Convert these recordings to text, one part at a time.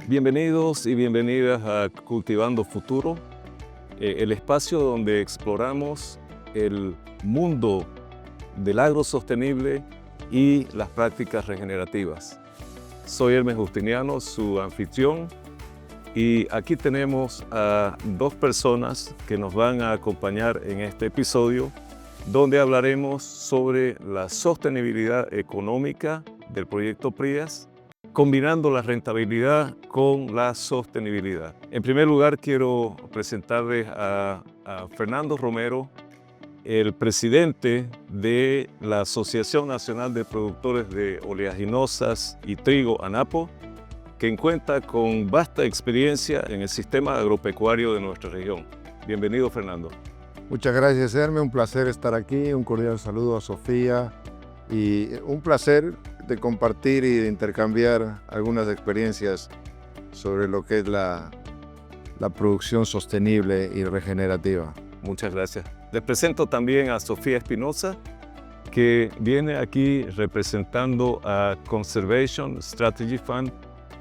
Bienvenidos y bienvenidas a Cultivando Futuro, el espacio donde exploramos el mundo del agro sostenible y las prácticas regenerativas. Soy Hermes Justiniano, su anfitrión, y aquí tenemos a dos personas que nos van a acompañar en este episodio, donde hablaremos sobre la sostenibilidad económica del proyecto PRIAS, combinando la rentabilidad con la sostenibilidad. En primer lugar, quiero presentarles a Fernando Romero, el presidente de la Asociación Nacional de Productores de Oleaginosas y Trigo, ANAPO, que cuenta con vasta experiencia en el sistema agropecuario de nuestra región. Bienvenido, Fernando. Muchas gracias, Hermes. Un placer estar aquí. Un cordial saludo a Sofía y un placer de compartir y de intercambiar algunas experiencias sobre lo que es la producción sostenible y regenerativa. Muchas gracias. Les presento también a Sofía Espinosa, que viene aquí representando a Conservation Strategy Fund,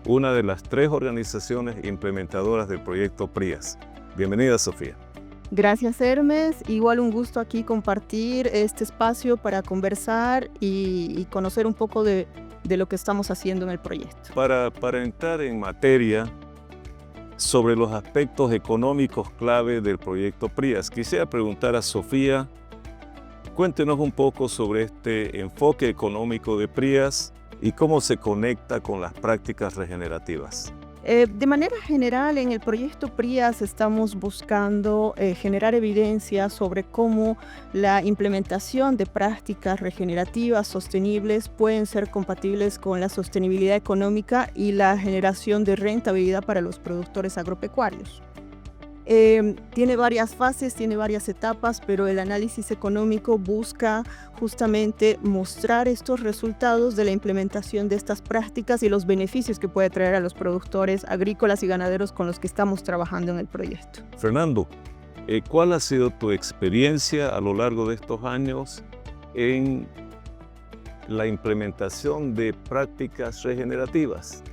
una de las 3 organizaciones implementadoras del proyecto PRIAS. Bienvenida, Sofía. Gracias, Hermes. Igual un gusto aquí compartir este espacio para conversar y conocer un poco de lo que estamos haciendo en el proyecto. Para entrar en materia sobre los aspectos económicos clave del proyecto PRIAS, quisiera preguntar a Sofía, cuéntenos un poco sobre este enfoque económico de PRIAS y cómo se conecta con las prácticas regenerativas. De manera general, en el proyecto PRIAS estamos buscando generar evidencia sobre cómo la implementación de prácticas regenerativas sostenibles pueden ser compatibles con la sostenibilidad económica y la generación de rentabilidad para los productores agropecuarios. Tiene varias fases, tiene varias etapas, pero el análisis económico busca justamente mostrar estos resultados de la implementación de estas prácticas y los beneficios que puede traer a los productores agrícolas y ganaderos con los que estamos trabajando en el proyecto. Fernando, ¿cuál ha sido tu experiencia a lo largo de estos años en la implementación de prácticas regenerativas?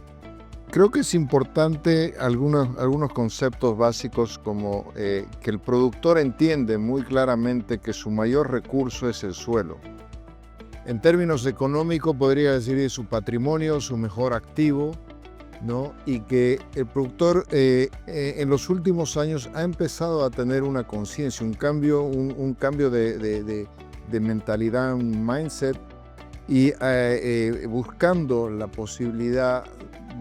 Creo que es importante algunos conceptos básicos como que el productor entiende muy claramente que su mayor recurso es el suelo. En términos económicos podría decir su patrimonio, su mejor activo, ¿no? Y que el productor en los últimos años ha empezado a tener una conciencia, un cambio de mentalidad, un mindset, y buscando la posibilidad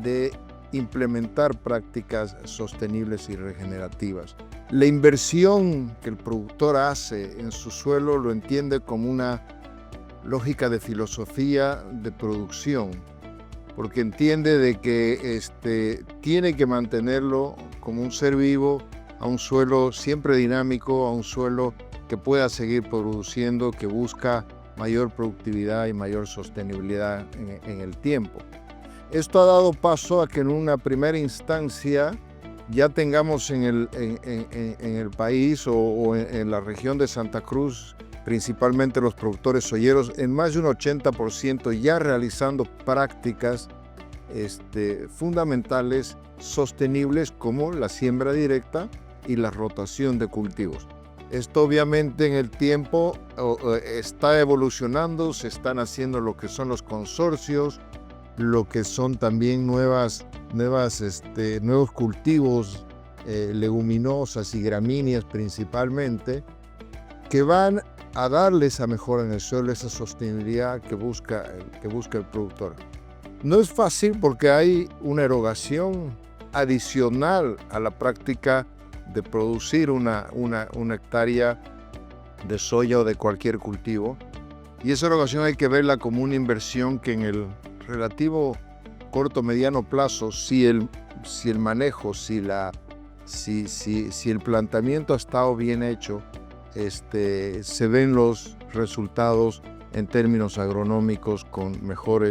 de implementar prácticas sostenibles y regenerativas. La inversión que el productor hace en su suelo lo entiende como una lógica de filosofía de producción, porque entiende de que tiene que mantenerlo como un ser vivo, a un suelo siempre dinámico, a un suelo que pueda seguir produciendo, que busca mayor productividad y mayor sostenibilidad en el tiempo. Esto ha dado paso a que en una primera instancia ya tengamos en el país o en la región de Santa Cruz, principalmente los productores olleros, en más de un 80% ya realizando prácticas fundamentales, sostenibles, como la siembra directa y la rotación de cultivos. Esto obviamente en el tiempo está evolucionando, se están haciendo lo que son los consorcios, lo que son también nuevos cultivos, leguminosas y gramíneas principalmente, que van a darle esa mejora en el suelo, esa sostenibilidad que busca el productor. No es fácil porque hay una erogación adicional a la práctica de producir una hectárea de soya o de cualquier cultivo, y esa erogación hay que verla como una inversión que en el relativo corto mediano plazo, si el manejo, si el planteamiento ha estado bien hecho, se ven los resultados en términos agronómicos con mejor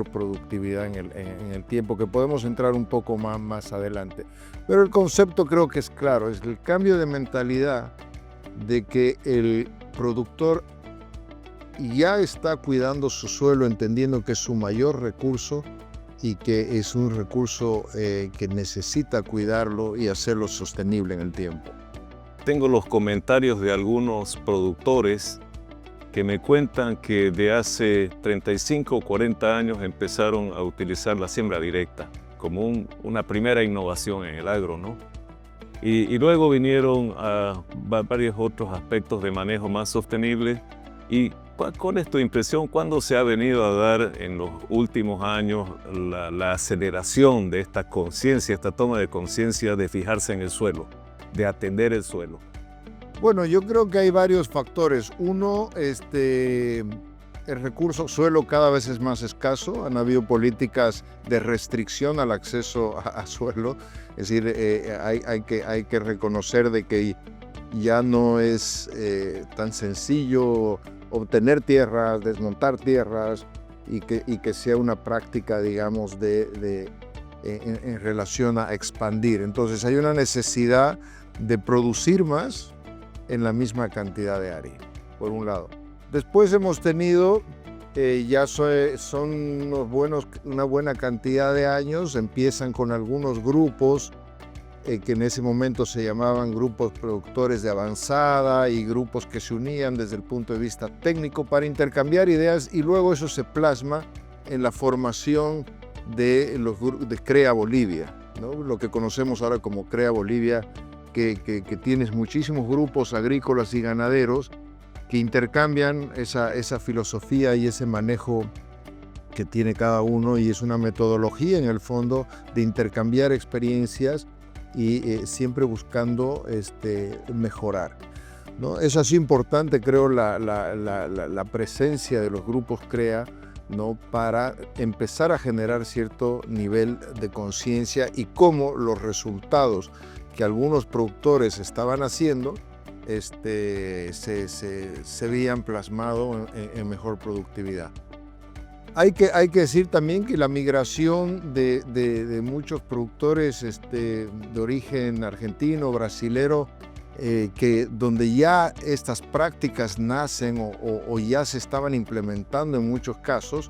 productividad en el tiempo, que podemos entrar un poco más adelante. Pero el concepto creo que es claro, es el cambio de mentalidad de que el productor ya está cuidando su suelo, entendiendo que es su mayor recurso, y que es un recurso que necesita cuidarlo y hacerlo sostenible en el tiempo. Tengo los comentarios de algunos productores que me cuentan que de hace 35 o 40 años empezaron a utilizar la siembra directa como una primera innovación en el agro, ¿no? Y luego vinieron a varios otros aspectos de manejo más sostenible. ¿Y cuál es tu impresión? ¿Cuándo se ha venido a dar en los últimos años la aceleración de esta conciencia, esta toma de conciencia de fijarse en el suelo, de atender el suelo? Bueno, yo creo que hay varios factores. Uno, el recurso suelo cada vez es más escaso. Han habido políticas de restricción al acceso a suelo. Es decir, hay que reconocer de que ya no es tan sencillo obtener tierras, desmontar tierras y que sea una práctica, digamos, en relación a expandir. Entonces hay una necesidad de producir más en la misma cantidad de área, por un lado. Después hemos tenido, son una buena cantidad de años, empiezan con algunos grupos que en ese momento se llamaban grupos productores de avanzada y grupos que se unían desde el punto de vista técnico para intercambiar ideas, y luego eso se plasma en la formación de CREA Bolivia, ¿no? Lo que conocemos ahora como CREA Bolivia, que tienes muchísimos grupos agrícolas y ganaderos que intercambian esa filosofía y ese manejo que tiene cada uno, y es una metodología en el fondo de intercambiar experiencias y siempre buscando mejorar, ¿no? Es así importante, creo, la presencia de los grupos CREA, ¿no? Para empezar a generar cierto nivel de conciencia y cómo los resultados que algunos productores estaban haciendo se veían plasmados en mejor productividad. Hay que decir también que la migración de muchos productores de origen argentino, brasilero, donde ya estas prácticas nacen o ya se estaban implementando en muchos casos,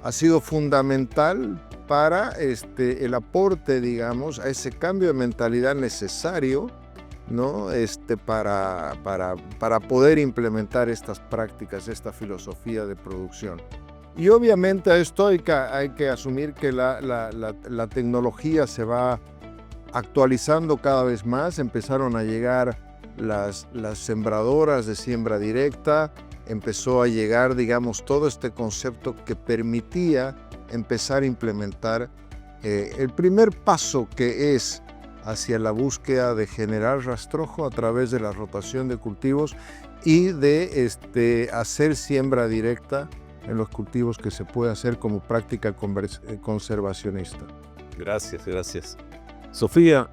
ha sido fundamental para el aporte, digamos, a ese cambio de mentalidad necesario, ¿no? Para poder implementar estas prácticas, esta filosofía de producción. Y obviamente a esto hay que asumir que la tecnología se va actualizando cada vez más. Empezaron a llegar las sembradoras de siembra directa, empezó a llegar, digamos, todo este concepto que permitía empezar a implementar el primer paso, que es hacia la búsqueda de generar rastrojo a través de la rotación de cultivos y de hacer siembra directa en los cultivos que se puede hacer como práctica conservacionista. Gracias. Sofía,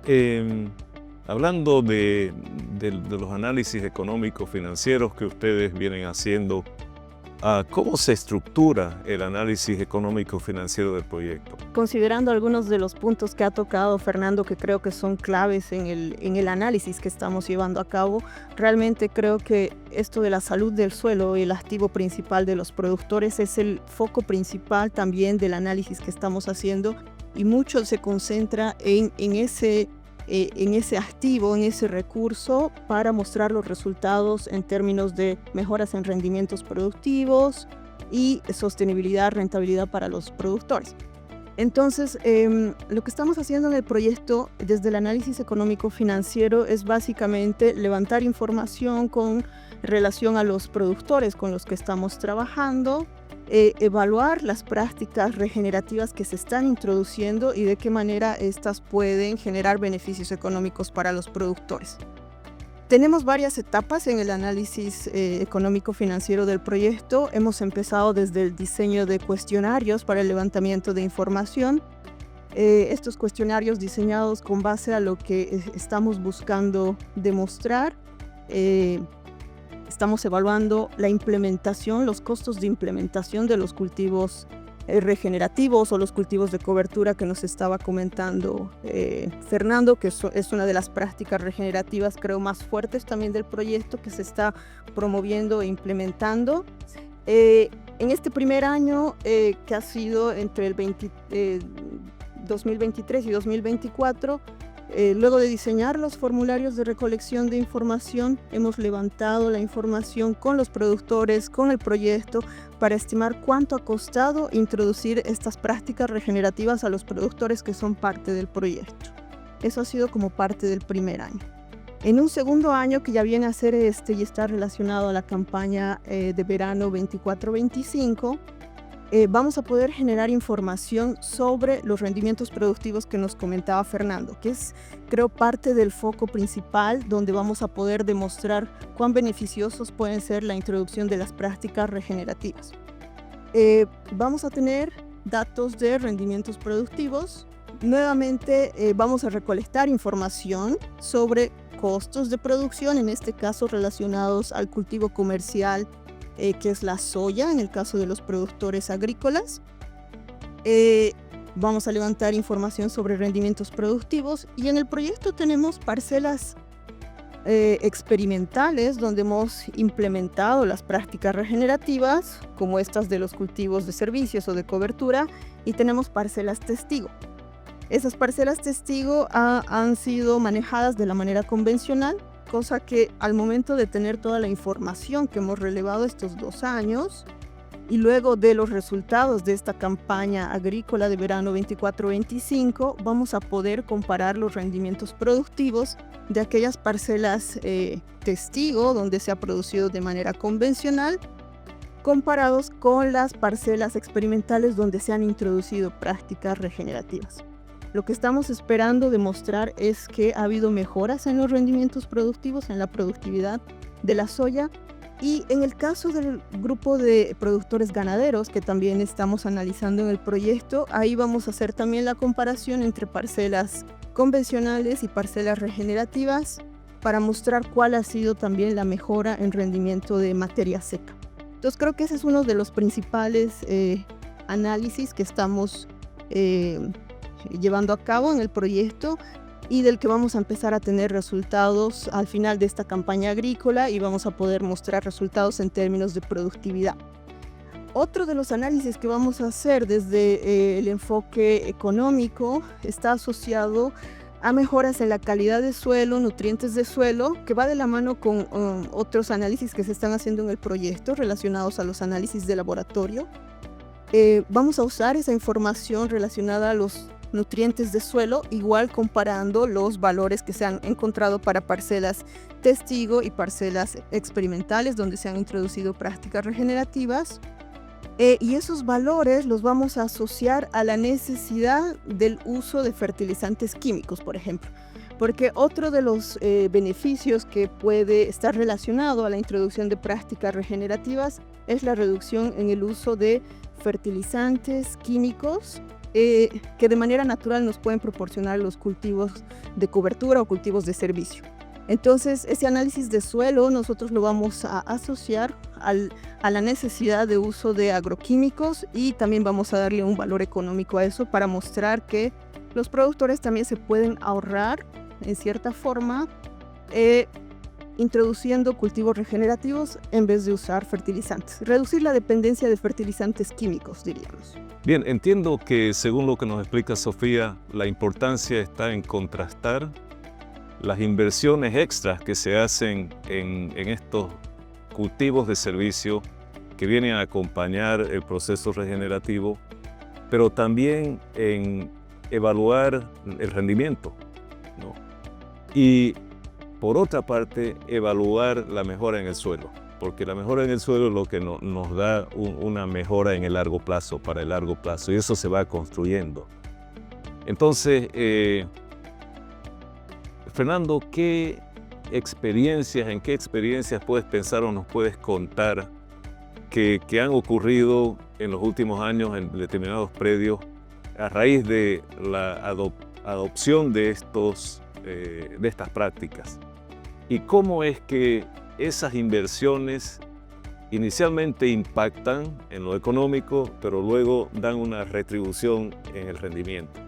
hablando de los análisis económicos financieros que ustedes vienen haciendo, ¿cómo se estructura el análisis económico financiero del proyecto? Considerando algunos de los puntos que ha tocado Fernando, que creo que son claves en el análisis que estamos llevando a cabo, realmente creo que esto de la salud del suelo y el activo principal de los productores es el foco principal también del análisis que estamos haciendo, y mucho se concentra en ese activo, en ese recurso, para mostrar los resultados en términos de mejoras en rendimientos productivos y sostenibilidad, rentabilidad para los productores. Entonces, lo que estamos haciendo en el proyecto desde el análisis económico financiero es básicamente levantar información con relación a los productores con los que estamos trabajando, evaluar las prácticas regenerativas que se están introduciendo y de qué manera estas pueden generar beneficios económicos para los productores. Tenemos varias etapas en el análisis económico financiero del proyecto. Hemos empezado desde el diseño de cuestionarios para el levantamiento de información. Estos cuestionarios diseñados con base a lo que estamos buscando demostrar. Estamos evaluando la implementación, los costos de implementación de los cultivos regenerativos o los cultivos de cobertura que nos estaba comentando Fernando, que es una de las prácticas regenerativas, creo, más fuertes también del proyecto, que se está promoviendo e implementando. En este primer año, que ha sido entre el 2023 y 2024, luego de diseñar los formularios de recolección de información, hemos levantado la información con los productores, con el proyecto, para estimar cuánto ha costado introducir estas prácticas regenerativas a los productores que son parte del proyecto. Eso ha sido como parte del primer año. En un segundo año, que ya viene a ser y está relacionado a la campaña de verano 24-25, vamos a poder generar información sobre los rendimientos productivos que nos comentaba Fernando, que es, creo, parte del foco principal, donde vamos a poder demostrar cuán beneficiosos pueden ser la introducción de las prácticas regenerativas. Vamos a tener datos de rendimientos productivos. Nuevamente vamos a recolectar información sobre costos de producción, en este caso relacionados al cultivo comercial, que es la soya, en el caso de los productores agrícolas. Vamos a levantar información sobre rendimientos productivos, y en el proyecto tenemos parcelas experimentales donde hemos implementado las prácticas regenerativas, como estas de los cultivos de servicios o de cobertura, y tenemos parcelas testigo. Esas parcelas testigo han sido manejadas de la manera convencional, cosa que al momento de tener toda la información que hemos relevado estos 2 años y luego de los resultados de esta campaña agrícola de verano 24-25, vamos a poder comparar los rendimientos productivos de aquellas parcelas testigo donde se ha producido de manera convencional, comparados con las parcelas experimentales donde se han introducido prácticas regenerativas. Lo que estamos esperando demostrar es que ha habido mejoras en los rendimientos productivos, en la productividad de la soya, y en el caso del grupo de productores ganaderos, que también estamos analizando en el proyecto, ahí vamos a hacer también la comparación entre parcelas convencionales y parcelas regenerativas para mostrar cuál ha sido también la mejora en rendimiento de materia seca. Entonces creo que ese es uno de los principales análisis que estamos llevando a cabo en el proyecto, y del que vamos a empezar a tener resultados al final de esta campaña agrícola, y vamos a poder mostrar resultados en términos de productividad. Otro de los análisis que vamos a hacer desde el enfoque económico está asociado a mejoras en la calidad de suelo, nutrientes de suelo, que va de la mano con otros análisis que se están haciendo en el proyecto relacionados a los análisis de laboratorio. Vamos a usar esa información relacionada a los nutrientes de suelo, igual comparando los valores que se han encontrado para parcelas testigo y parcelas experimentales donde se han introducido prácticas regenerativas, y esos valores los vamos a asociar a la necesidad del uso de fertilizantes químicos, por ejemplo, porque otro de los beneficios que puede estar relacionado a la introducción de prácticas regenerativas es la reducción en el uso de fertilizantes químicos que de manera natural nos pueden proporcionar los cultivos de cobertura o cultivos de servicio. Entonces, ese análisis de suelo nosotros lo vamos a asociar a la necesidad de uso de agroquímicos, y también vamos a darle un valor económico a eso para mostrar que los productores también se pueden ahorrar, en cierta forma, introduciendo cultivos regenerativos en vez de usar fertilizantes. Reducir la dependencia de fertilizantes químicos, diríamos. Bien, entiendo que según lo que nos explica Sofía, la importancia está en contrastar las inversiones extras que se hacen en estos cultivos de servicio que vienen a acompañar el proceso regenerativo, pero también en evaluar el rendimiento, ¿no? Y por otra parte, evaluar la mejora en el suelo, porque la mejora en el suelo es lo que nos da una mejora en el largo plazo, para el largo plazo, y eso se va construyendo. Entonces, Fernando, en qué experiencias puedes pensar o nos puedes contar que han ocurrido en los últimos años en determinados predios a raíz de la adopción de estas prácticas? ¿Y cómo es que esas inversiones inicialmente impactan en lo económico, pero luego dan una retribución en el rendimiento?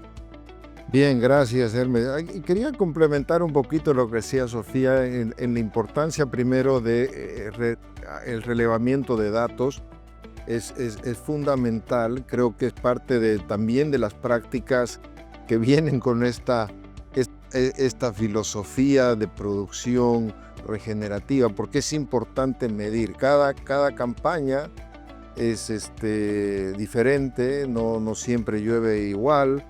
Bien, gracias, Hermes. Y quería complementar un poquito lo que decía Sofía en la importancia primero de el relevamiento de datos es fundamental. Creo que es parte también de las prácticas que vienen con esta filosofía de producción regenerativa, porque es importante medir. Cada campaña es diferente, no siempre llueve igual,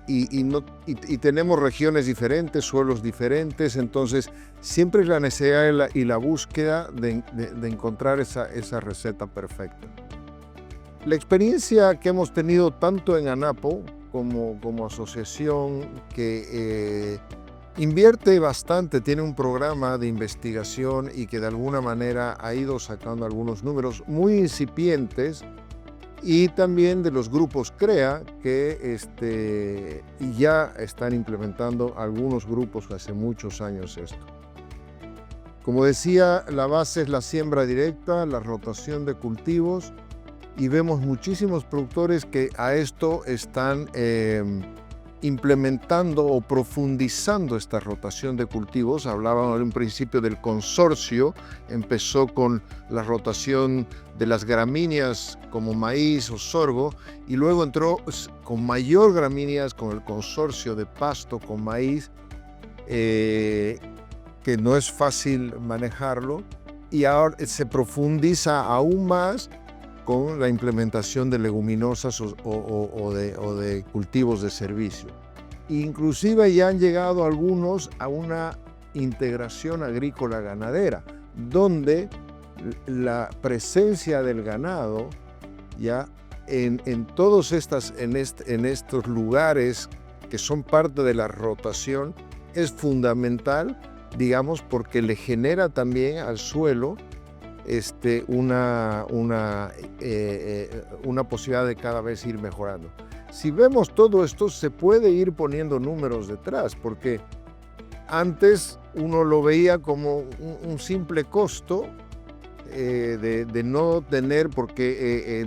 y tenemos regiones diferentes, suelos diferentes, entonces siempre es la necesidad y la búsqueda de encontrar esa receta perfecta. La experiencia que hemos tenido tanto en ANAPO como asociación, que invierte bastante, tiene un programa de investigación y que de alguna manera ha ido sacando algunos números muy incipientes, y también de los grupos CREA, que ya están implementando algunos grupos hace muchos años esto. Como decía, la base es la siembra directa, la rotación de cultivos, y vemos muchísimos productores que a esto están implementando o profundizando esta rotación de cultivos. Hablábamos en un principio del consorcio, empezó con la rotación de las gramíneas como maíz o sorgo, y luego entró con mayor gramíneas con el consorcio de pasto con maíz, que no es fácil manejarlo, y ahora se profundiza aún más con la implementación de leguminosas o de cultivos de servicio. Inclusive ya han llegado algunos a una integración agrícola ganadera, donde la presencia del ganado ya en todos estos lugares que son parte de la rotación es fundamental, digamos, porque le genera también al suelo una posibilidad de cada vez ir mejorando. Si vemos todo esto, se puede ir poniendo números detrás, porque antes uno lo veía como un simple costo de no tener,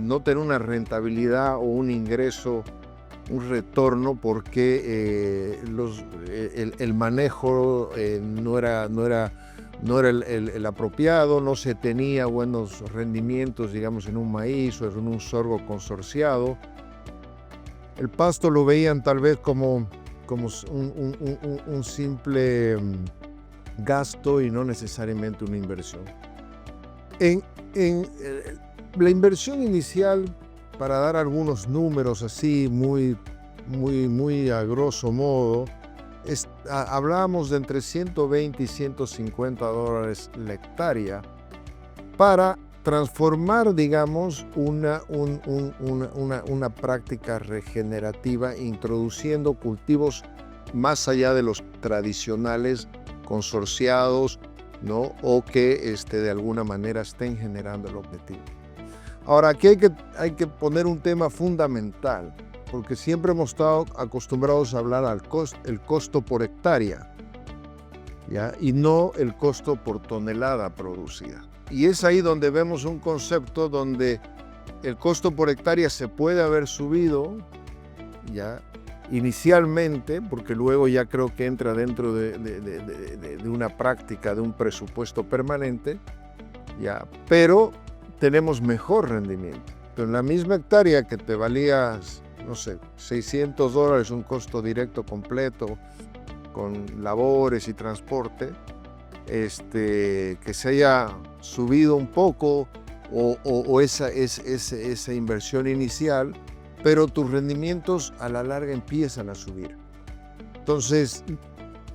no tener una rentabilidad o un ingreso, un retorno, porque el manejo no era el apropiado, no se tenía buenos rendimientos, digamos, en un maíz o en un sorgo consorciado. El pasto lo veían tal vez como un simple gasto y no necesariamente una inversión. La inversión inicial, para dar algunos números así muy a grosso modo, hablábamos de entre 120 y 150 dólares la hectárea para transformar, digamos, una práctica regenerativa, introduciendo cultivos más allá de los tradicionales consorciados, ¿no? O que de alguna manera estén generando el objetivo. Ahora, aquí hay que poner un tema fundamental, porque siempre hemos estado acostumbrados a hablar el costo por hectárea, ¿ya? Y no el costo por tonelada producida. Y es ahí donde vemos un concepto donde el costo por hectárea se puede haber subido, ¿ya? Inicialmente, porque luego ya creo que entra dentro de una práctica, de un presupuesto permanente, ¿ya? Pero tenemos mejor rendimiento. Pero en la misma hectárea que te valía, no sé, 600 dólares, un costo directo completo, con labores y transporte, que se haya subido un poco o esa inversión inicial, pero tus rendimientos a la larga empiezan a subir. Entonces,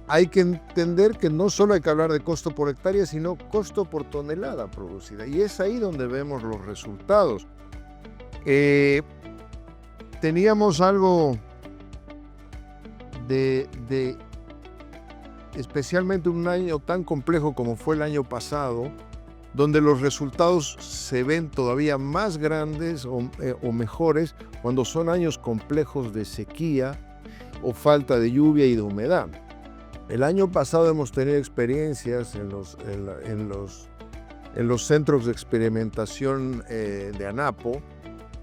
hay que entender que no solo hay que hablar de costo por hectárea, sino costo por tonelada producida. Y es ahí donde vemos los resultados. Teníamos algo especialmente un año tan complejo como fue el año pasado, donde los resultados se ven todavía más grandes o mejores cuando son años complejos de sequía o falta de lluvia y de humedad. El año pasado hemos tenido experiencias en los centros de experimentación de ANAPO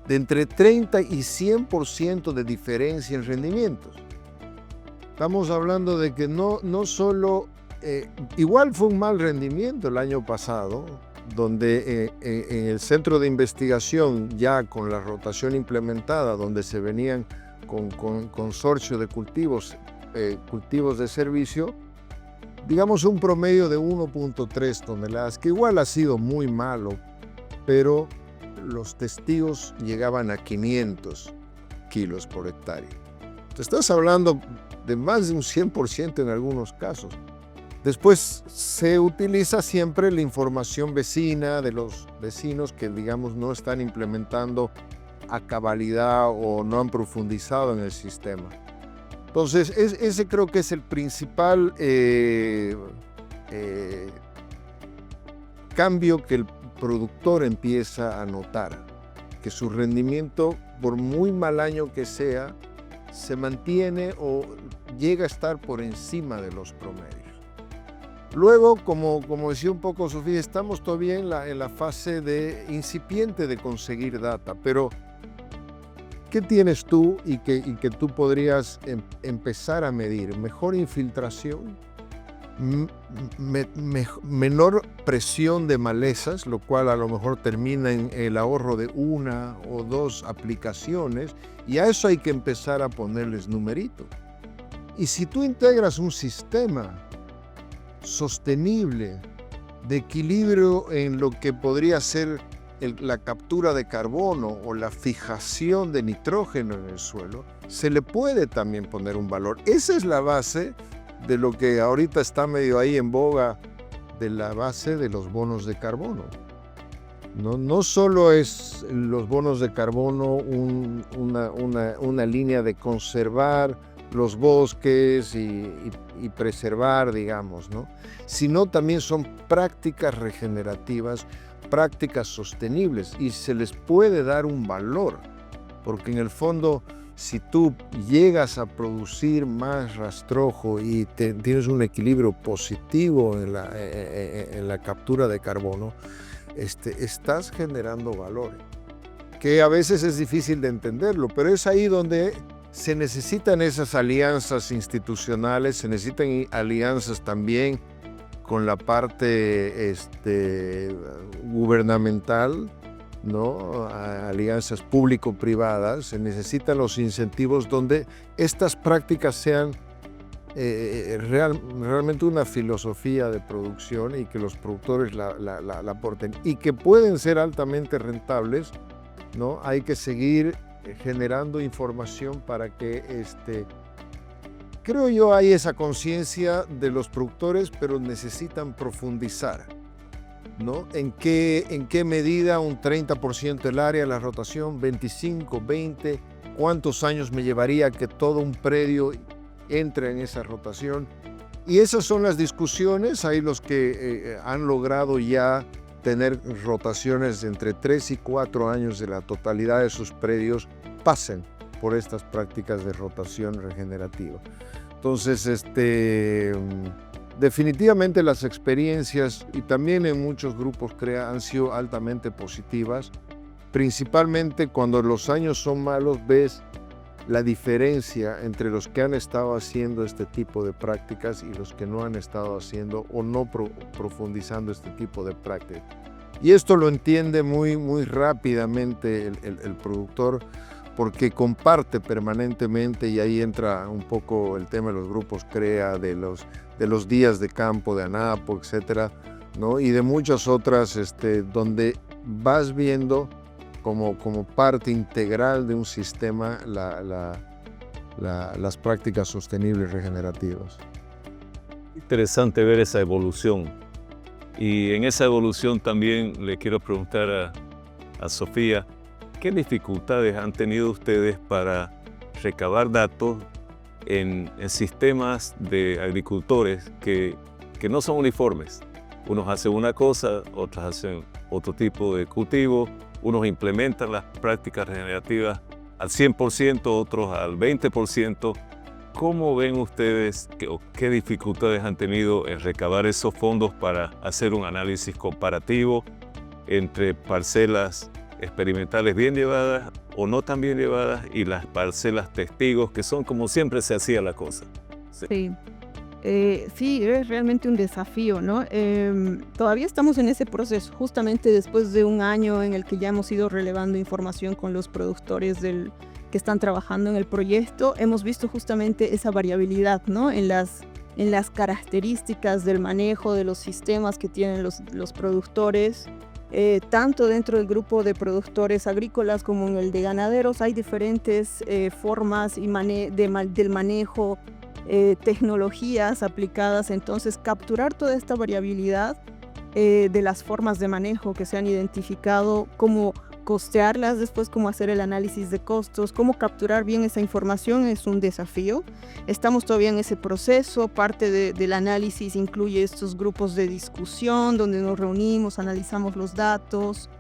de entre 30 y 100% de diferencia en rendimientos. Estamos hablando de que no solo, igual fue un mal rendimiento el año pasado, donde en el centro de investigación, ya con la rotación implementada, donde se venían con consorcio de cultivos de servicio, digamos un promedio de 1.3 toneladas, que igual ha sido muy malo, pero los testigos llegaban a 500 kilos por hectárea. Te estás hablando de más de un 100% en algunos casos. Después se utiliza siempre la información vecina de los vecinos que, digamos, no están implementando a cabalidad o no han profundizado en el sistema. Entonces, ese creo que es el principal cambio que el productor empieza a notar, que su rendimiento, por muy mal año que sea, se mantiene o llega a estar por encima de los promedios. Luego, como decía un poco Sofía, estamos todavía en la fase incipiente de conseguir data, pero ¿qué tienes tú y que tú podrías empezar a medir? Mejor infiltración, menor presión de malezas, lo cual a lo mejor termina en el ahorro de 1 o 2 aplicaciones, y a eso hay que empezar a ponerles numerito. Y si tú integras un sistema sostenible de equilibrio en lo que podría ser la captura de carbono o la fijación de nitrógeno en el suelo, se le puede también poner un valor. Esa es la base de lo que ahorita está medio ahí en boga, de la base de los bonos de carbono. No solo es los bonos de carbono una línea de conservar los bosques y preservar, digamos, ¿no? Sino también son prácticas regenerativas, prácticas sostenibles, y se les puede dar un valor, porque en el fondo, si tú llegas a producir más rastrojo y tienes un equilibrio positivo en la captura de carbono, estás generando valor, que a veces es difícil de entenderlo, pero es ahí donde se necesitan esas alianzas institucionales, se necesitan alianzas también con la parte gubernamental, ¿no? Alianzas público-privadas. Se necesitan los incentivos donde estas prácticas sean realmente una filosofía de producción y que los productores la aporten y que pueden ser altamente rentables, ¿no? Hay que seguir generando información para que creo yo hay esa conciencia de los productores, pero necesitan profundizar, ¿no? ¿En qué medida un 30% del área, la rotación, 25, 20? ¿Cuántos años me llevaría que todo un predio entre en esa rotación? Y esas son las discusiones. Hay los que han logrado ya tener rotaciones de entre 3 y 4 años de la totalidad de sus predios pasen por estas prácticas de rotación regenerativa. Entonces, definitivamente las experiencias, y también en muchos grupos han sido altamente positivas. Principalmente cuando los años son malos, ves la diferencia entre los que han estado haciendo este tipo de prácticas y los que no han estado haciendo o no profundizando este tipo de prácticas. Y esto lo entiende muy, muy rápidamente el productor, porque comparte permanentemente, y ahí entra un poco el tema de los grupos CREA, de los días de campo, de ANAPO, etcétera, ¿no? Y de muchas otras, donde vas viendo como parte integral de un sistema las prácticas sostenibles regenerativas. Interesante ver esa evolución. Y en esa evolución también le quiero preguntar a Sofía, ¿qué dificultades han tenido ustedes para recabar datos en sistemas de agricultores que no son uniformes? Unos hacen una cosa, otros hacen otro tipo de cultivo, unos implementan las prácticas regenerativas al 100%, otros al 20%. ¿Cómo ven ustedes qué dificultades han tenido en recabar esos fondos para hacer un análisis comparativo entre parcelas experimentales bien llevadas o no tan bien llevadas y las parcelas testigos, que son como siempre se hacía la cosa? Sí. Sí, es realmente un desafío, ¿no? Todavía estamos en ese proceso, justamente después de un año en el que ya hemos ido relevando información con los productores que están trabajando en el proyecto. Hemos visto justamente esa variabilidad, ¿no? En las características del manejo de los sistemas que tienen los productores. Tanto dentro del grupo de productores agrícolas como en el de ganaderos hay diferentes formas del manejo, tecnologías aplicadas. Entonces, capturar toda esta variabilidad de las formas de manejo que se han identificado, cómo costearlas después, cómo hacer el análisis de costos, cómo capturar bien esa información es un desafío. Estamos todavía en ese proceso. Parte del análisis incluye estos grupos de discusión donde nos reunimos, analizamos los datos.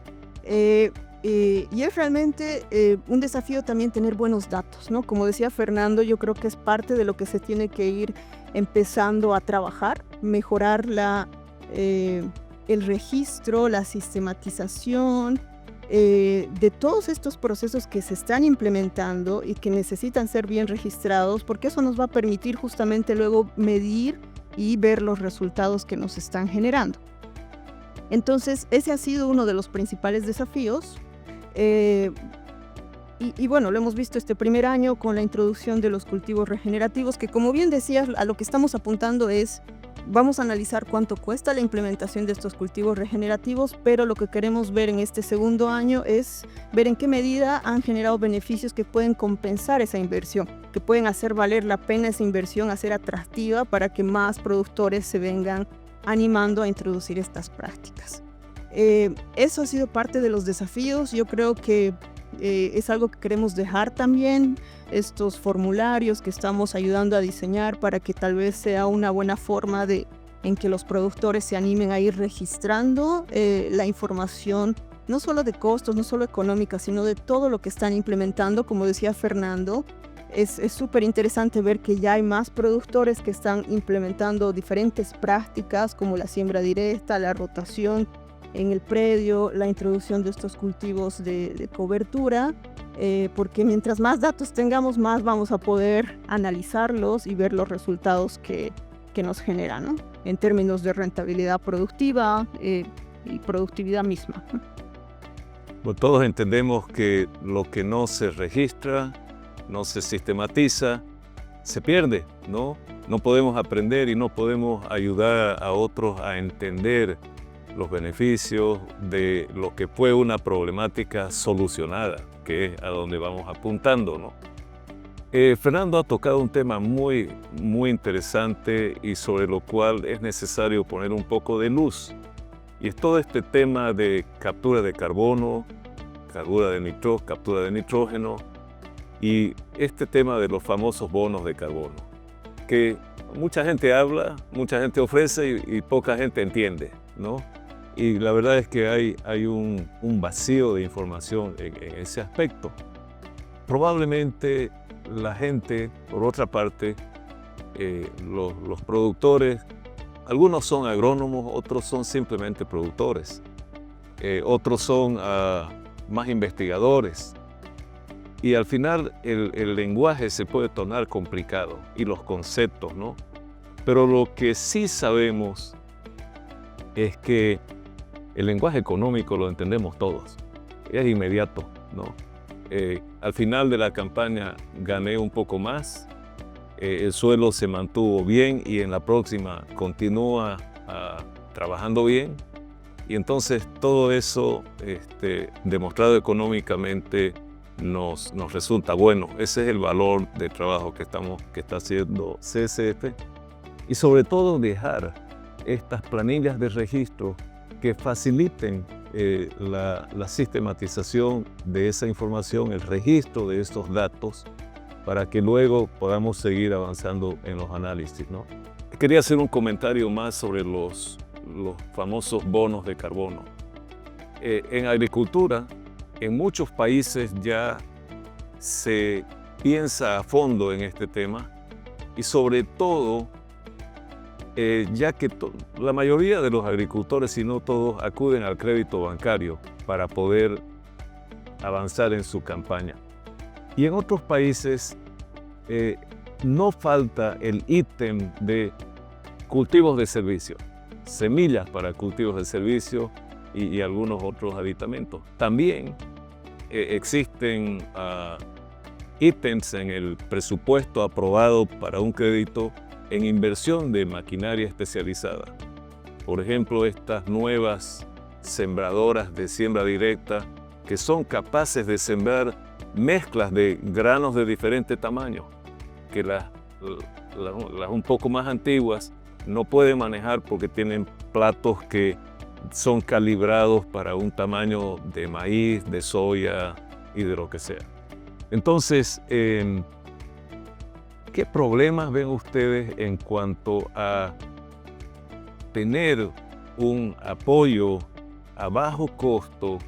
Y es realmente un desafío también tener buenos datos, ¿no? Como decía Fernando, yo creo que es parte de lo que se tiene que ir empezando a trabajar, mejorar el registro, la sistematización de todos estos procesos que se están implementando y que necesitan ser bien registrados, porque eso nos va a permitir justamente luego medir y ver los resultados que nos están generando. Entonces, ese ha sido uno de los principales desafíos. Y bueno, lo hemos visto este primer año con la introducción de los cultivos regenerativos, que como bien decías, a lo que estamos apuntando es, vamos a analizar cuánto cuesta la implementación de estos cultivos regenerativos, pero lo que queremos ver en este segundo año es ver en qué medida han generado beneficios que pueden compensar esa inversión, que pueden hacer valer la pena esa inversión, hacer atractiva para que más productores se vengan animando a introducir estas prácticas. Eso ha sido parte de los desafíos. Yo creo que es algo que queremos dejar también, estos formularios que estamos ayudando a diseñar para que tal vez sea una buena forma en que los productores se animen a ir registrando la información, no solo de costos, no solo económica, sino de todo lo que están implementando. Como decía Fernando, es súper interesante ver que ya hay más productores que están implementando diferentes prácticas como la siembra directa, la rotación en el predio, la introducción de estos cultivos de cobertura, porque mientras más datos tengamos, más vamos a poder analizarlos y ver los resultados que nos generan, ¿no? En términos de rentabilidad productiva y productividad misma. Bueno, todos entendemos que lo que no se registra, no se sistematiza, se pierde, ¿no? No podemos aprender y no podemos ayudar a otros a entender los beneficios de lo que fue una problemática solucionada, que es a donde vamos apuntando, ¿no? Fernando ha tocado un tema muy, muy interesante y sobre lo cual es necesario poner un poco de luz. Y es todo este tema de captura de carbono, captura de nitrógeno y este tema de los famosos bonos de carbono, que mucha gente habla, mucha gente ofrece y poca gente entiende, ¿no? Y la verdad es que hay un vacío de información en ese aspecto. Probablemente la gente, por otra parte, los productores, algunos son agrónomos, otros son simplemente productores, otros son más investigadores. Y al final el lenguaje se puede tornar complicado y los conceptos, ¿no? Pero lo que sí sabemos es que el lenguaje económico lo entendemos todos, es inmediato, ¿no? Al final de la campaña gané un poco más, el suelo se mantuvo bien y en la próxima continúa trabajando bien. Y entonces todo eso demostrado económicamente nos resulta bueno. Ese es el valor del trabajo que está haciendo CSF. Y sobre todo dejar estas planillas de registro que faciliten la sistematización de esa información, el registro de estos datos, para que luego podamos seguir avanzando en los análisis, ¿no? Quería hacer un comentario más sobre los famosos bonos de carbono. En agricultura, en muchos países ya se piensa a fondo en este tema y sobre todo ya que la mayoría de los agricultores, si no todos, acuden al crédito bancario para poder avanzar en su campaña. Y en otros países no falta el ítem de cultivos de servicio, semillas para cultivos de servicio y algunos otros aditamentos. También existen ítems en el presupuesto aprobado para un crédito en inversión de maquinaria especializada. Por ejemplo, estas nuevas sembradoras de siembra directa que son capaces de sembrar mezclas de granos de diferente tamaño, que las un poco más antiguas no pueden manejar porque tienen platos que son calibrados para un tamaño de maíz, de soya y de lo que sea. Entonces, ¿qué problemas ven ustedes en cuanto a tener un apoyo a bajo costo,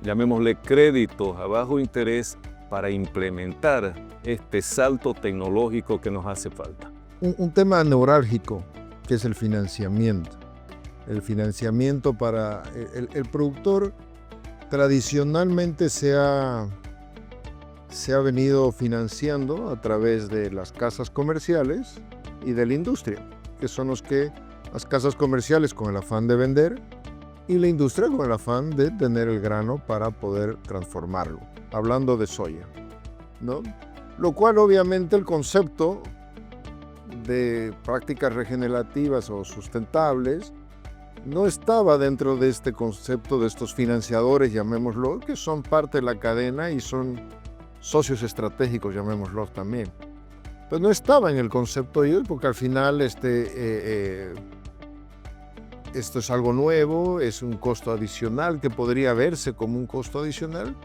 llamémosle créditos a bajo interés, para implementar este salto tecnológico que nos hace falta? Un tema neurálgico que es el financiamiento. El financiamiento para el productor tradicionalmente se ha venido financiando a través de las casas comerciales y de la industria, que son las casas comerciales con el afán de vender y la industria con el afán de tener el grano para poder transformarlo, hablando de soya, ¿no? Lo cual obviamente el concepto de prácticas regenerativas o sustentables no estaba dentro de este concepto de estos financiadores, llamémoslo, que son parte de la cadena y son socios estratégicos, llamémoslos también. Pues no estaba en el concepto de ellos porque al final esto es algo nuevo, es un costo adicional que podría verse como un costo adicional.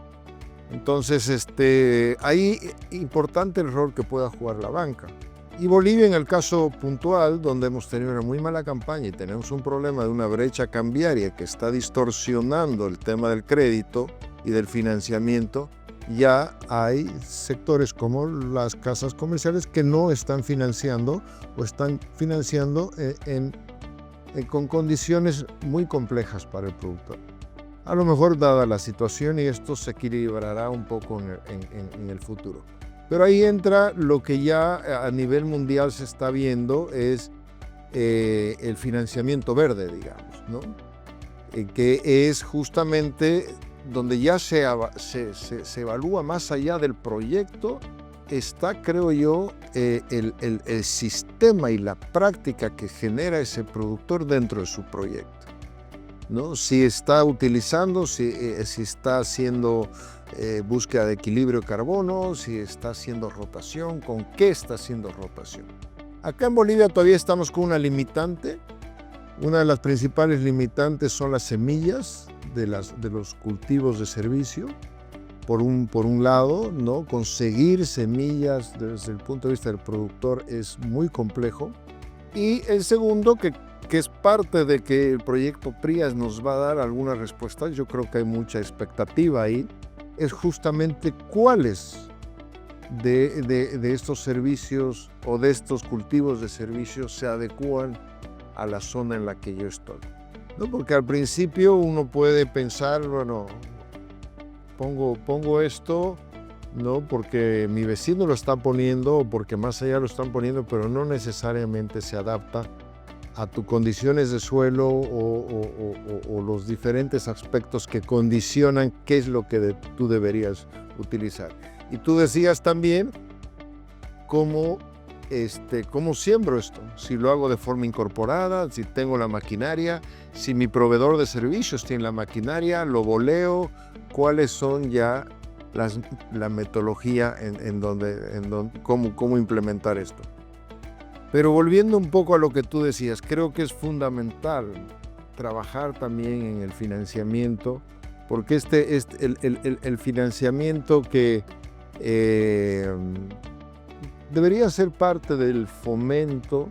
Entonces, ahí importante el rol que pueda jugar la banca. Y Bolivia, en el caso puntual, donde hemos tenido una muy mala campaña y tenemos un problema de una brecha cambiaria que está distorsionando el tema del crédito y del financiamiento, ya hay sectores como las casas comerciales que no están financiando o están financiando con condiciones muy complejas para el productor. A lo mejor dada la situación y esto se equilibrará un poco en el futuro. Pero ahí entra lo que ya a nivel mundial se está viendo, es el financiamiento verde, digamos, ¿no? Que es justamente donde ya se evalúa más allá del proyecto, está, creo yo, el sistema y la práctica que genera ese productor dentro de su proyecto, ¿no? Si está utilizando, si está haciendo búsqueda de equilibrio de carbono, si está haciendo rotación, con qué está haciendo rotación. Acá en Bolivia todavía estamos con una limitante. Una de las principales limitantes son las semillas de los cultivos de servicio. Por un lado, ¿no? Conseguir semillas desde el punto de vista del productor es muy complejo. Y el segundo, que es parte de que el proyecto PRIAS nos va a dar algunas respuestas, yo creo que hay mucha expectativa ahí, es justamente cuáles de estos servicios o de estos cultivos de servicios se adecúan a la zona en la que yo estoy, ¿no? Porque al principio uno puede pensar, bueno, pongo esto, ¿no? Porque mi vecino lo está poniendo o porque más allá lo están poniendo, pero no necesariamente se adapta a tus condiciones de suelo o los diferentes aspectos que condicionan qué es lo que tú deberías utilizar. Y tú decías también cómo siembro esto, si lo hago de forma incorporada, si tengo la maquinaria, si mi proveedor de servicios tiene la maquinaria, lo boleo, cuáles son ya la metodología cómo implementar esto. Pero volviendo un poco a lo que tú decías, creo que es fundamental trabajar también en el financiamiento, porque el financiamiento que debería ser parte del fomento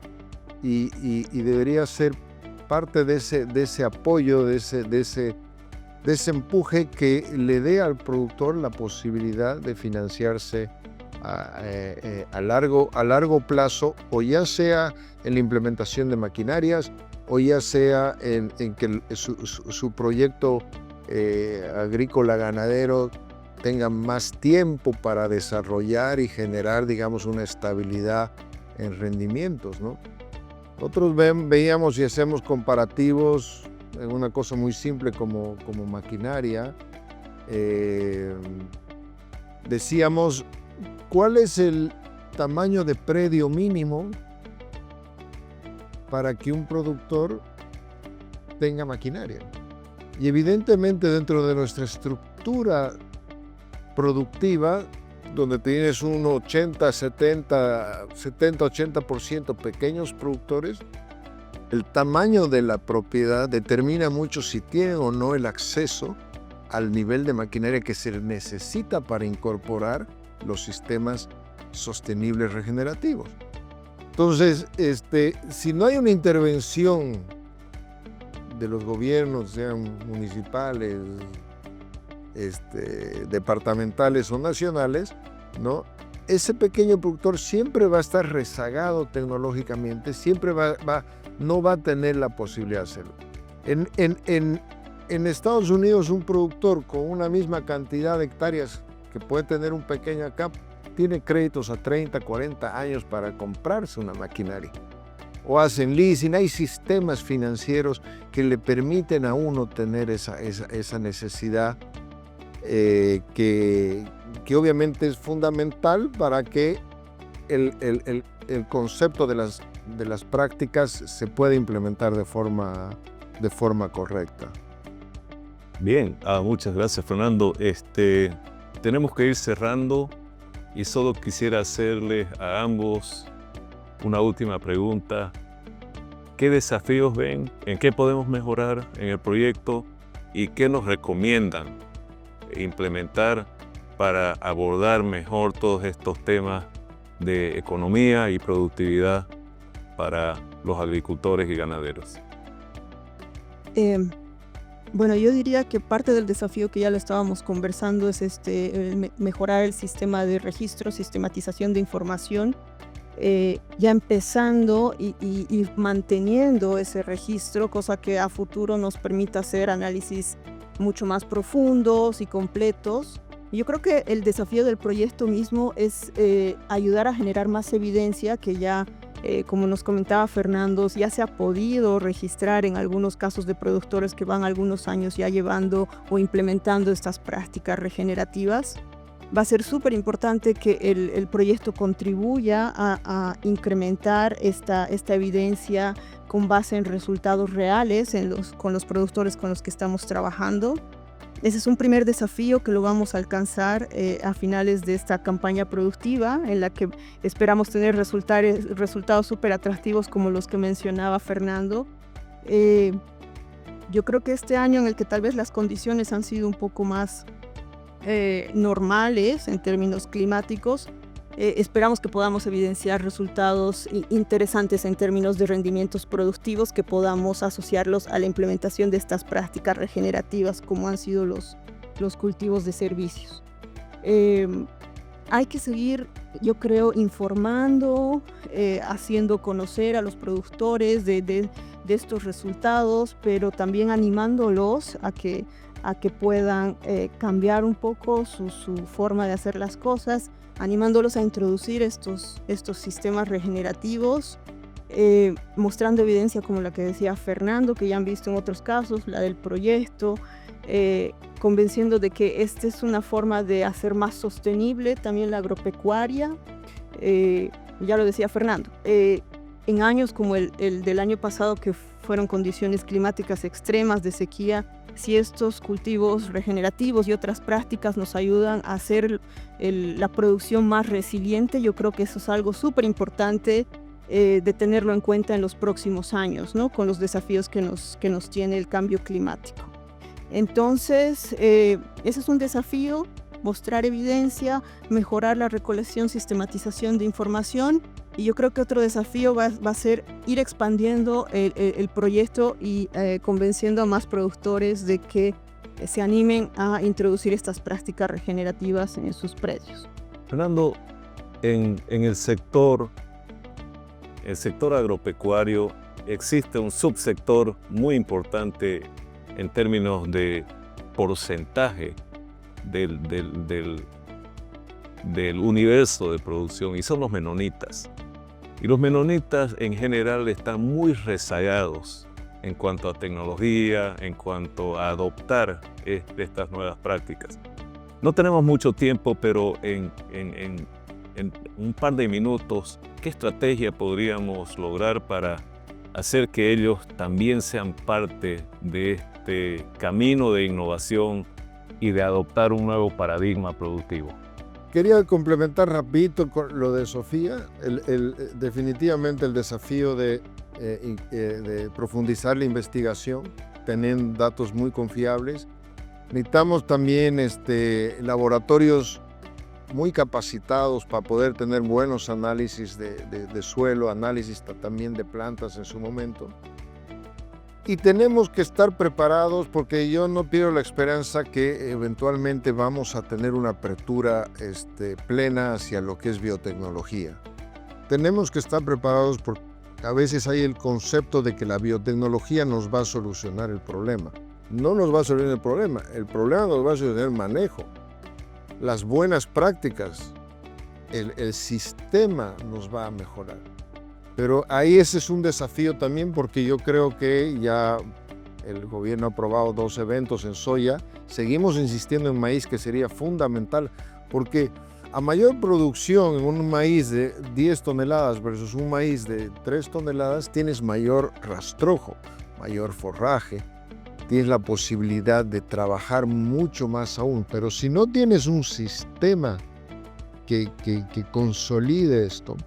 y debería ser parte de ese apoyo, de ese empuje que le dé al productor la posibilidad de financiarse a largo plazo, o ya sea en la implementación de maquinarias, o ya sea en que su proyecto agrícola ganadero tenga más tiempo para desarrollar y generar, digamos, una estabilidad en rendimientos, ¿no? Nosotros veíamos y hacemos comparativos en una cosa muy simple como maquinaria. Decíamos, ¿cuál es el tamaño de predio mínimo para que un productor tenga maquinaria? Y evidentemente dentro de nuestra estructura productiva, donde tienes un 70-80% pequeños productores, el tamaño de la propiedad determina mucho si tienen o no el acceso al nivel de maquinaria que se necesita para incorporar los sistemas sostenibles regenerativos. Entonces, si no hay una intervención de los gobiernos, sean municipales, departamentales o nacionales, ¿no? Ese pequeño productor siempre va a estar rezagado tecnológicamente, siempre no va a tener la posibilidad de hacerlo. En Estados Unidos, un productor con una misma cantidad de hectáreas que puede tener un pequeño acá, tiene créditos a 30, 40 años para comprarse una maquinaria. O hacen leasing, hay sistemas financieros que le permiten a uno tener esa necesidad que obviamente es fundamental para que el concepto de las prácticas se pueda implementar de forma correcta. Bien, muchas gracias, Fernando. Tenemos que ir cerrando y solo quisiera hacerles a ambos una última pregunta. ¿Qué desafíos ven? ¿En qué podemos mejorar en el proyecto? ¿Y qué nos recomiendan implementar para abordar mejor todos estos temas de economía y productividad para los agricultores y ganaderos? Bueno, yo diría que parte del desafío que ya lo estábamos conversando es mejorar el sistema de registro, sistematización de información, ya empezando y manteniendo ese registro, cosa que a futuro nos permita hacer análisis mucho más profundos y completos. Yo creo que el desafío del proyecto mismo es ayudar a generar más evidencia que ya, como nos comentaba Fernando, ya se ha podido registrar en algunos casos de productores que van algunos años ya llevando o implementando estas prácticas regenerativas. Va a ser súper importante que el proyecto contribuya a incrementar esta evidencia con base en resultados reales con los productores con los que estamos trabajando. Ese es un primer desafío que lo vamos a alcanzar a finales de esta campaña productiva, en la que esperamos tener resultados súper atractivos como los que mencionaba Fernando. Yo creo que este año, en el que tal vez las condiciones han sido un poco más normales en términos climáticos, esperamos que podamos evidenciar resultados interesantes en términos de rendimientos productivos, que podamos asociarlos a la implementación de estas prácticas regenerativas como han sido los cultivos de servicios. Hay que seguir, yo creo, informando, haciendo conocer a los productores de estos resultados, pero también animándolos a que puedan cambiar un poco su forma de hacer las cosas, animándolos a introducir estos sistemas regenerativos, mostrando evidencia como la que decía Fernando, que ya han visto en otros casos, la del proyecto, convenciendo de que esta es una forma de hacer más sostenible también la agropecuaria. Ya lo decía Fernando, en años como el del año pasado, que fueron condiciones climáticas extremas de sequía, si estos cultivos regenerativos y otras prácticas nos ayudan a hacer la producción más resiliente, yo creo que eso es algo súper importante de tenerlo en cuenta en los próximos años, ¿no? Con los desafíos que nos tiene el cambio climático. Entonces, ese es un desafío: mostrar evidencia, mejorar la recolección, sistematización de información. Y yo creo que otro desafío va a ser ir expandiendo el proyecto y convenciendo a más productores de que se animen a introducir estas prácticas regenerativas en sus predios. Fernando, en el sector agropecuario existe un subsector muy importante en términos de porcentaje del universo de producción, y son los menonitas. Y los menonitas en general están muy rezagados en cuanto a tecnología, en cuanto a adoptar estas nuevas prácticas. No tenemos mucho tiempo, pero en un par de minutos, ¿qué estrategia podríamos lograr para hacer que ellos también sean parte de este camino de innovación y de adoptar un nuevo paradigma productivo? Quería complementar rapidito con lo de Sofía. Definitivamente el desafío de profundizar la investigación, tener datos muy confiables. Necesitamos también laboratorios muy capacitados para poder tener buenos análisis de suelo, análisis también de plantas en su momento. Y tenemos que estar preparados, porque yo no pierdo la esperanza que eventualmente vamos a tener una apertura plena hacia lo que es biotecnología. Tenemos que estar preparados porque a veces hay el concepto de que la biotecnología nos va a solucionar el problema. No nos va a solucionar el problema nos va a solucionar el manejo. Las buenas prácticas, el sistema nos va a mejorar. Pero ahí ese es un desafío también, porque yo creo que ya el gobierno ha aprobado 2 eventos en soya. Seguimos insistiendo en maíz, que sería fundamental, porque a mayor producción en un maíz de 10 toneladas versus un maíz de 3 toneladas, tienes mayor rastrojo, mayor forraje, tienes la posibilidad de trabajar mucho más aún. Pero si no tienes un sistema que consolide esto,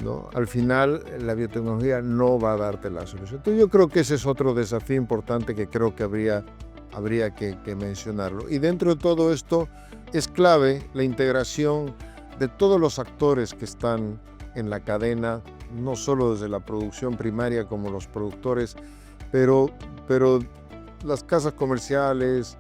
¿no? Al final la biotecnología no va a darte la solución. Entonces yo creo que ese es otro desafío importante que creo que habría que mencionarlo. Y dentro de todo esto es clave la integración de todos los actores que están en la cadena, no solo desde la producción primaria como los productores, pero las casas comerciales,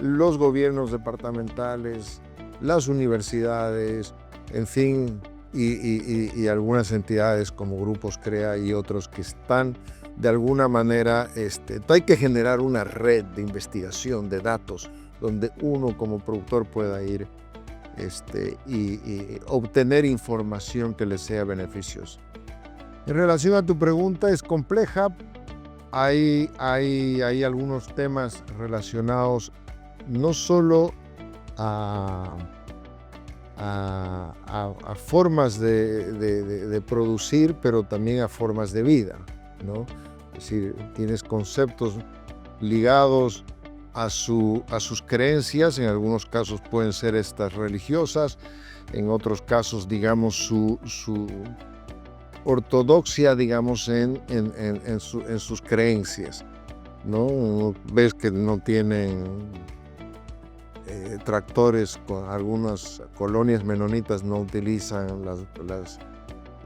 los gobiernos departamentales, las universidades, en fin, y algunas entidades como Grupos CREA y otros que están de alguna manera, hay que generar una red de investigación de datos donde uno como productor pueda ir y obtener información que le sea beneficiosa. En relación a tu pregunta, es compleja. Hay algunos temas relacionados no solo a formas de producir, pero también a formas de vida, ¿no? Es decir, tienes conceptos ligados a sus creencias. En algunos casos pueden ser estas religiosas, en otros casos, digamos, su ortodoxia, digamos, en sus creencias, ¿no? Ves que no tienen tractores, con algunas colonias menonitas no utilizan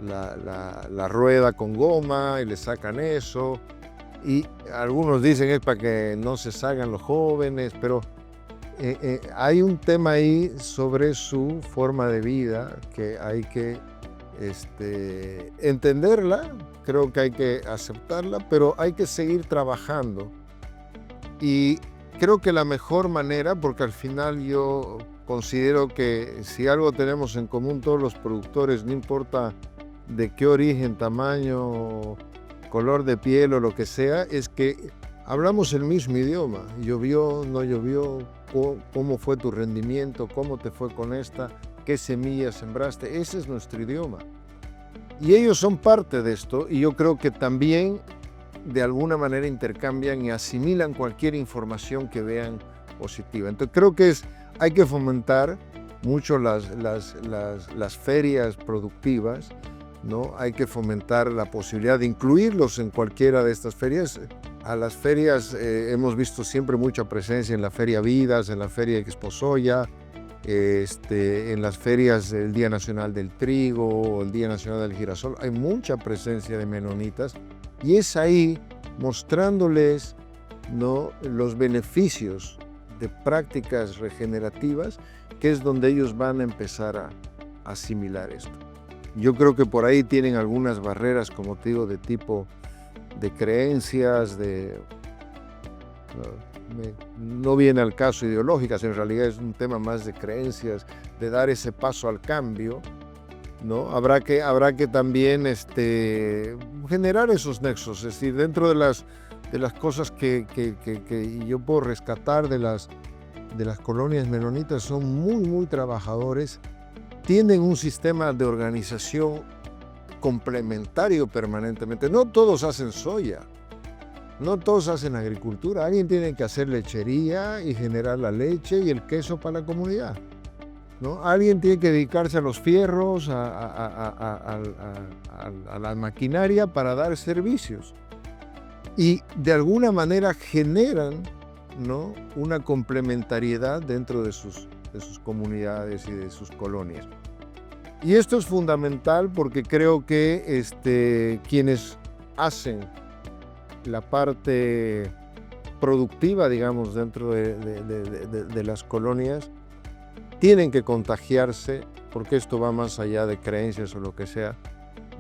la rueda con goma y le sacan eso, y algunos dicen es para que no se salgan los jóvenes, pero hay un tema ahí sobre su forma de vida que hay que entenderla, creo que hay que aceptarla, pero hay que seguir trabajando. Y creo que la mejor manera, porque al final yo considero que si algo tenemos en común todos los productores, no importa de qué origen, tamaño, color de piel o lo que sea, es que hablamos el mismo idioma. Llovió, no llovió, cómo fue tu rendimiento, cómo te fue con esta, qué semillas sembraste. Ese es nuestro idioma. Y ellos son parte de esto, y yo creo que también de alguna manera intercambian y asimilan cualquier información que vean positiva. Entonces creo que hay que fomentar mucho las ferias productivas, ¿no? Hay que fomentar la posibilidad de incluirlos en cualquiera de estas ferias. A las ferias hemos visto siempre mucha presencia en la Feria Vidas, en la Feria Expo Soya, en las ferias del Día Nacional del Trigo o el Día Nacional del Girasol. Hay mucha presencia de menonitas. Y es ahí, mostrándoles, ¿no?, los beneficios de prácticas regenerativas, que es donde ellos van a empezar a asimilar esto. Yo creo que por ahí tienen algunas barreras, como te digo, de tipo de creencias, no viene al caso ideológicas, en realidad es un tema más de creencias, de dar ese paso al cambio. ¿no? Habrá que también generar esos nexos, es decir, dentro de las cosas que yo puedo rescatar de las colonias menonitas, son muy trabajadores, tienen un sistema de organización complementario permanentemente. No todos hacen soya, no todos hacen agricultura, alguien tiene que hacer lechería y generar la leche y el queso para la comunidad, ¿no? Alguien tiene que dedicarse a los fierros, a la maquinaria para dar servicios. Y de alguna manera generan, ¿no?, una complementariedad dentro de sus comunidades y de sus colonias. Y esto es fundamental porque creo que quienes hacen la parte productiva, digamos, dentro de las colonias, tienen que contagiarse, porque esto va más allá de creencias o lo que sea,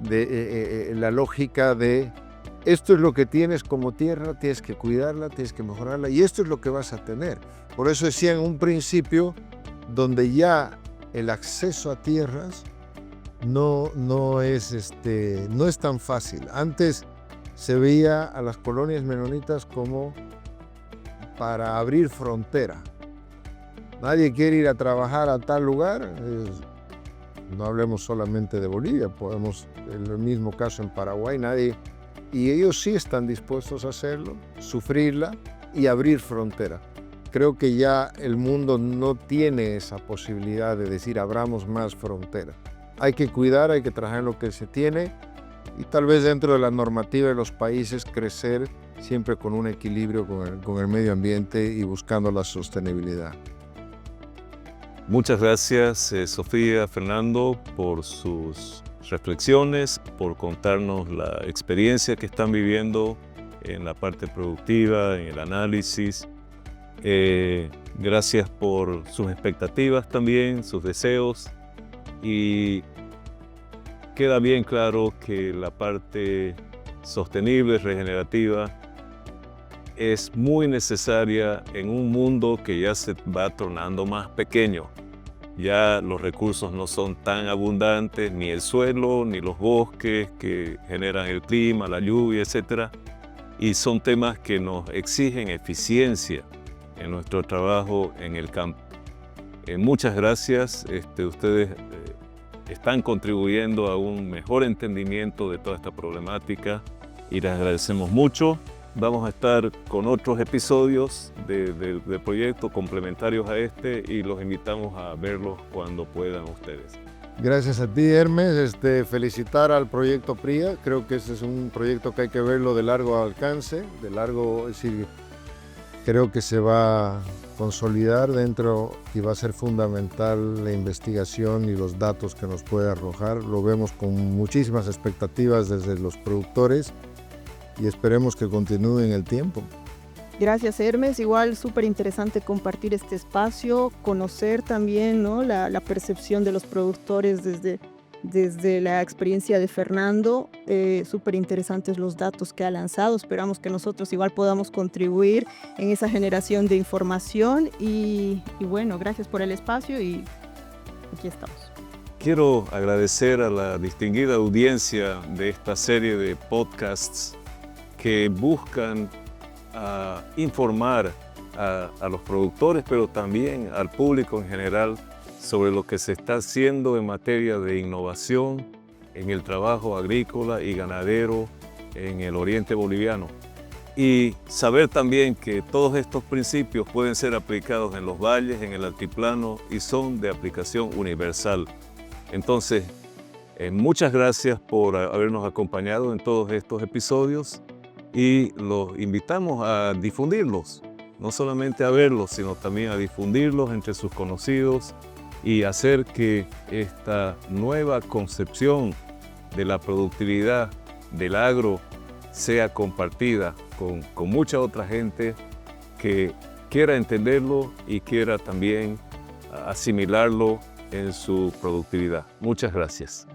de la lógica de esto es lo que tienes como tierra, tienes que cuidarla, tienes que mejorarla, y esto es lo que vas a tener. Por eso decía en un principio, donde ya el acceso a tierras no es tan fácil. Antes se veía a las colonias menonitas como para abrir frontera. Nadie quiere ir a trabajar a tal lugar. No hablemos solamente de Bolivia, podemos, en el mismo caso en Paraguay, y ellos sí están dispuestos a hacerlo, sufrirla y abrir frontera. Creo que ya el mundo no tiene esa posibilidad de decir abramos más frontera. Hay que cuidar, hay que trabajar en lo que se tiene y tal vez dentro de la normativa de los países crecer siempre con un equilibrio con el medio ambiente y buscando la sostenibilidad. Muchas gracias, Sofía, Fernando, por sus reflexiones, por contarnos la experiencia que están viviendo en la parte productiva, en el análisis. Gracias por sus expectativas también, sus deseos, y queda bien claro que la parte sostenible, regenerativa, es muy necesaria en un mundo que ya se va tornando más pequeño. Ya los recursos no son tan abundantes, ni el suelo, ni los bosques que generan el clima, la lluvia, etc. Y son temas que nos exigen eficiencia en nuestro trabajo en el campo. Muchas gracias. Ustedes están contribuyendo a un mejor entendimiento de toda esta problemática y les agradecemos mucho. Vamos a estar con otros episodios de proyectos complementarios a este y los invitamos a verlos cuando puedan ustedes. Gracias a ti, Hermes. Felicitar al proyecto PRIA. Creo que ese es un proyecto que hay que verlo de largo alcance, es decir, creo que se va a consolidar dentro y va a ser fundamental la investigación y los datos que nos puede arrojar. Lo vemos con muchísimas expectativas desde los productores y esperemos que continúe en el tiempo. Gracias, Hermes. Igual súper interesante compartir este espacio, conocer también, ¿no?, la percepción de los productores desde la experiencia de Fernando. Súper interesantes los datos que ha lanzado. Esperamos que nosotros igual podamos contribuir en esa generación de información y bueno, gracias por el espacio y aquí estamos. Quiero agradecer a la distinguida audiencia de esta serie de podcasts que buscan informar a los productores, pero también al público en general sobre lo que se está haciendo en materia de innovación en el trabajo agrícola y ganadero en el oriente boliviano. Y saber también que todos estos principios pueden ser aplicados en los valles, en el altiplano y son de aplicación universal. Entonces, muchas gracias por habernos acompañado en todos estos episodios y los invitamos a difundirlos, no solamente a verlos, sino también a difundirlos entre sus conocidos y hacer que esta nueva concepción de la productividad del agro sea compartida con mucha otra gente que quiera entenderlo y quiera también asimilarlo en su productividad. Muchas gracias.